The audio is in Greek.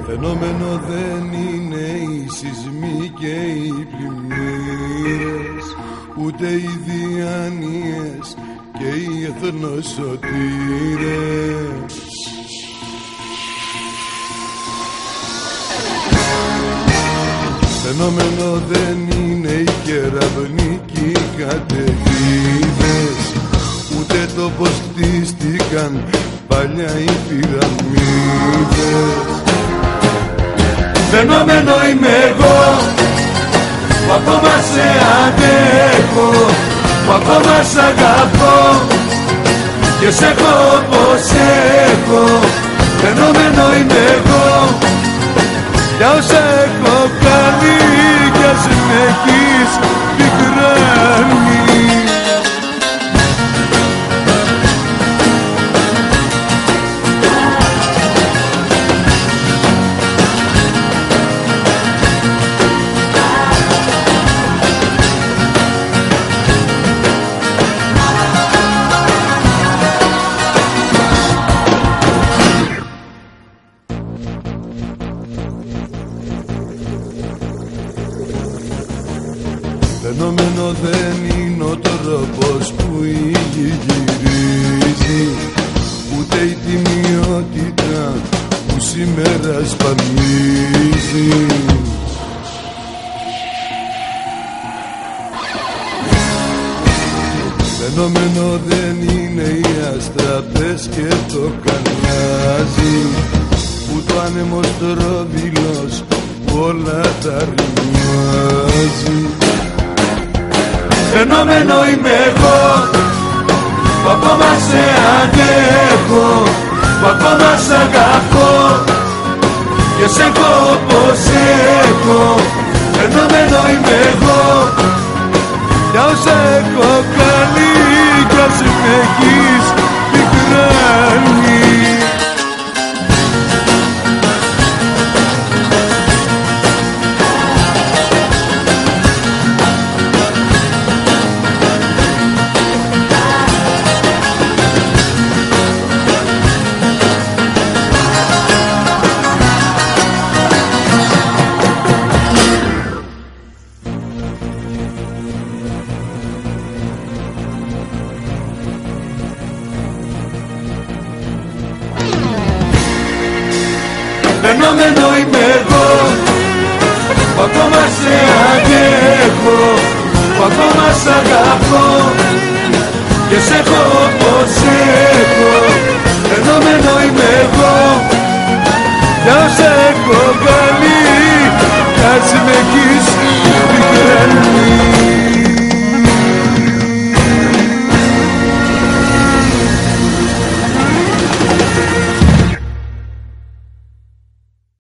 Φαινόμενο δεν είναι οι σεισμοί και οι πλημμύρες, ούτε οι διάνοιες και οι εθνοσωτήρες. Φαινόμενο δεν είναι οι κεραυνοί και οι καταιγίδες, ούτε το πως χτίστηκαν παλιά οι πυραμίδες. Φαινόμενο είμαι εγώ που ακόμα σε αντέχω, που ακόμα σ' αγαπώ και σ' έχω όπως έχω. Φαινόμενο είμαι εγώ για όσα έχω κάνει κι ας με έχεις πικράνει. Φαινόμενο δεν είναι ο τρόπος που η γη γυρίζει, ούτε η τιμιότητα που σήμερα σπανίζει. Φαινόμενο δεν είναι οι αστραπές και το κανιάζι, που το άνεμος τροβιλός που όλα τα ρημάζει. Φαινόμενο είμαι εγώ που ακόμα σε αντέχω, που ακόμα σ' αγαπώ και σ' έχω όπως έχω. Φαινόμενο είμαι εγώ για όσα έχω κάνει κι ας με έχεις πικράνει. Φαινόμενο είμαι εγώ που ακόμα σε αντέχω, που ακόμα σ' αγαπώ και σ' έχω